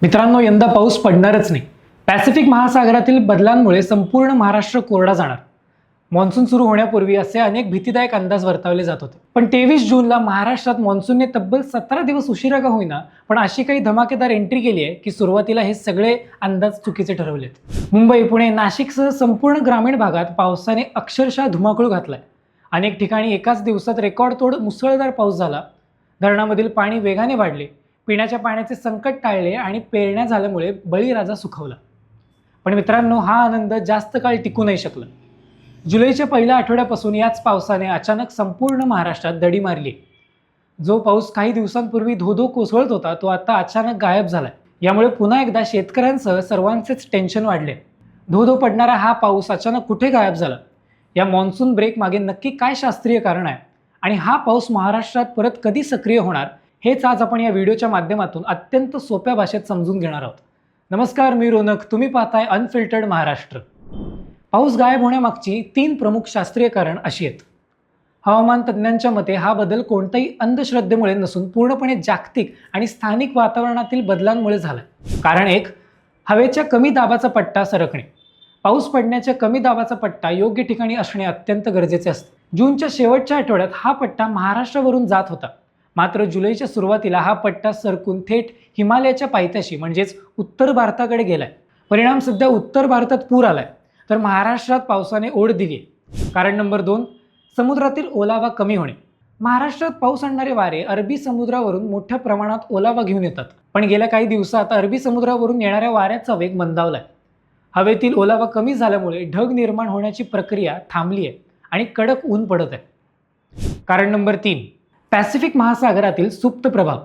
मित्रांनो, यंदा पाऊस पडणारच नाही. पॅसिफिक महासागरातील बदलांमुळे संपूर्ण महाराष्ट्र कोरडा जाणार. मान्सून सुरू होण्यापूर्वी असे अनेक भीतीदायक अंदाज वर्तवले जात होते. पण 23 जूनला महाराष्ट्रात मान्सूनने तब्बल 17 दिवस उशिरा का होईना पण अशी काही धमाकेदार एंट्री केली आहे की सुरुवातीला हे सगळे अंदाज चुकीचे ठरवलेत. मुंबई, पुणे, नाशिकसह संपूर्ण ग्रामीण भागात पावसाने अक्षरशः धुमाकूळ घातलाय. अनेक ठिकाणी एकाच दिवसात रेकॉर्डतोड मुसळधार पाऊस झाला. धरणामधील पाणी वेगाने वाढले, पिण्याच्या पाण्याचे संकट टाळले आणि पेरण्या झाल्यामुळे बळीराजा सुखावला. पण मित्रांनो, हा आनंद जास्त काळ टिकू नाही शकला. जुलैच्या पहिल्या आठवड्यापासून याच पावसाने अचानक संपूर्ण महाराष्ट्रात दडी मारली. जो पाऊस काही दिवसांपूर्वी धोधो कोसळत होता तो आता अचानक गायब झालाय. यामुळे पुन्हा एकदा शेतकऱ्यांसह सर्वांचेच टेन्शन वाढले. धोधो पडणारा हा पाऊस अचानक कुठे गायब झाला? या मान्सून ब्रेक मागे नक्की काय शास्त्रीय कारण आहे आणि हा पाऊस महाराष्ट्रात परत कधी सक्रिय होणार, हेच आज आपण या व्हिडिओच्या माध्यमातून अत्यंत सोप्या भाषेत समजून घेणार आहोत. नमस्कार, मी रोनक. तुम्ही पाहताय अनफिल्टर्ड महाराष्ट्र. पाऊस गायब होण्यामागची 3 प्रमुख शास्त्रीय कारण अशी आहेत. हवामान तज्ज्ञांच्या मते हा बदल कोणत्याही अंधश्रद्धेमुळे नसून पूर्णपणे जागतिक आणि स्थानिक वातावरणातील बदलांमुळे झाला. कारण 1, हवेच्या कमी दाबाचा पट्टा सरकणे. पाऊस पडण्याच्या कमी दाबाचा पट्टा योग्य ठिकाणी असणे अत्यंत गरजेचे असते. जूनच्या शेवटच्या आठवड्यात हा पट्टा महाराष्ट्रावरून जात होता. मात्र जुलैच्या सुरुवातीला हा पट्टा सरकून थेट हिमालयाच्या पायथ्याशी म्हणजेच उत्तर भारताकडे गेलाय. परिणाम सध्या उत्तर भारतात पूर आलाय, तर महाराष्ट्रात पावसाने ओढ दिली. कारण नंबर 2, समुद्रातील ओलावा कमी होणे. महाराष्ट्रात पाऊस आणणारे वारे अरबी समुद्रावरून मोठ्या प्रमाणात ओलावा घेऊन येतात. पण गेल्या काही दिवसात अरबी समुद्रावरून येणाऱ्या वाऱ्याचा वेग मंदावलाय. हवेतील ओलावा कमी झाल्यामुळे ढग निर्माण होण्याची प्रक्रिया थांबली आहे आणि कडक ऊन पडत आहे. कारण नंबर 3, पॅसिफिक महासागरातील सुप्त प्रभाव.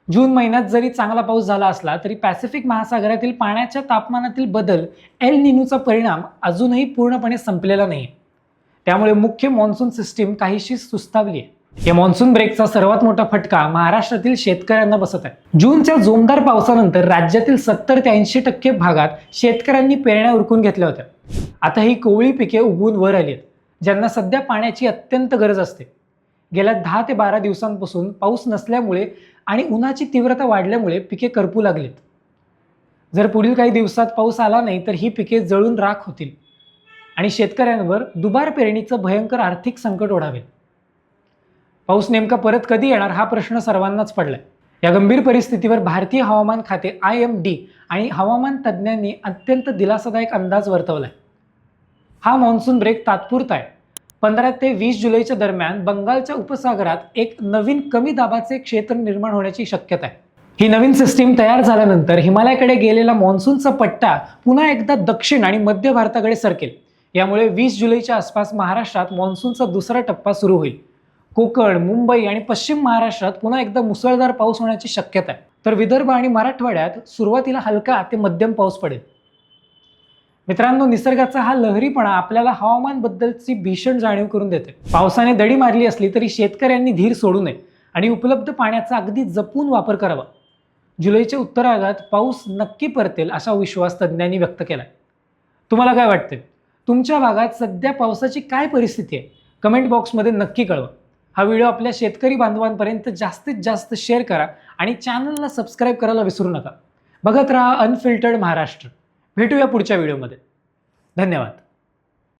जून महिन्यात जरी चांगला पाऊस झाला असला तरी पॅसिफिक महासागरातील पाण्याच्या तापमानातील बदल एल निनोचा परिणाम अजूनही पूर्णपणे संपलेला नाही. त्यामुळे मुख्य मान्सून सिस्टीम काहीशी सुस्तावली आहे. या मान्सून ब्रेकचा सर्वात मोठा फटका महाराष्ट्रातील शेतकऱ्यांना बसत आहे. जूनच्या जोमदार पावसानंतर राज्यातील 70 ते 80% भागात शेतकऱ्यांनी पेरण्या उरकून घेतल्या होत्या. आता ही कोवळी पिके उगवून वर आली आहेत, ज्यांना सध्या पाण्याची अत्यंत गरज असते. गेल्या 10 ते 12 दिवसांपासून पाऊस नसल्यामुळे आणि उन्हाची तीव्रता वाढल्यामुळे पिके करपू लागलीत. जर पुढील काही दिवसात पाऊस आला नाही तर ही पिके जळून राख होतील आणि शेतकऱ्यांवर दुबार पेरणीचं भयंकर आर्थिक संकट ओढावेल. पाऊस नेमका परत कधी येणार हा प्रश्न सर्वांनाच पडलाय. या गंभीर परिस्थितीवर भारतीय हवामान खाते IMD आणि हवामान तज्ज्ञांनी अत्यंत दिलासादायक अंदाज वर्तवलाय. हा मान्सून ब्रेक तात्पुरता आहे. 15 ते 20 जुलैच्या दरम्यान बंगालच्या उपसागरात एक नवीन कमी दाबाचे क्षेत्र निर्माण होण्याची शक्यता आहे. ही नवीन सिस्टीम तयार झाल्यानंतर हिमालयाकडे गेलेला मान्सूनचा पट्टा पुन्हा एकदा दक्षिण आणि मध्य भारताकडे सरकेल. यामुळे 20 जुलैच्या आसपास महाराष्ट्रात मान्सूनचा दुसरा टप्पा सुरू होईल. कोकण, मुंबई आणि पश्चिम महाराष्ट्रात पुन्हा एकदा मुसळधार पाऊस होण्याची शक्यता आहे. तर विदर्भ आणि मराठवाड्यात सुरुवातीला हलका ते मध्यम पाऊस पडेल. मित्रांनो, निसर्गाचा हा लहरीपणा आपल्याला हवामान बद्दलची भीषण जाणीव करून देते. पावसाने दडी मारली असली तरी शेतकऱ्यांनी धीर सोडू नये आणि उपलब्ध पाण्याचा अगदी जपून वापर करावा. जुलैच्या उत्तरार्धात पाऊस नक्की परतेल असा विश्वास तज्ज्ञांनी व्यक्त केलाय. तुम्हाला काय वाटते? तुमच्या भागात सध्या पावसाची काय परिस्थिती आहे? कमेंट बॉक्समध्ये नक्की कळवा. हा व्हिडिओ आपल्या शेतकरी बांधवांपर्यंत जास्तीत जास्त शेअर करा आणि चॅनलला सबस्क्राईब करायला विसरू नका. बघत राहा अनफिल्टर्ड महाराष्ट्र. भेटूया पुढच्या व्हिडिओमध्ये. धन्यवाद.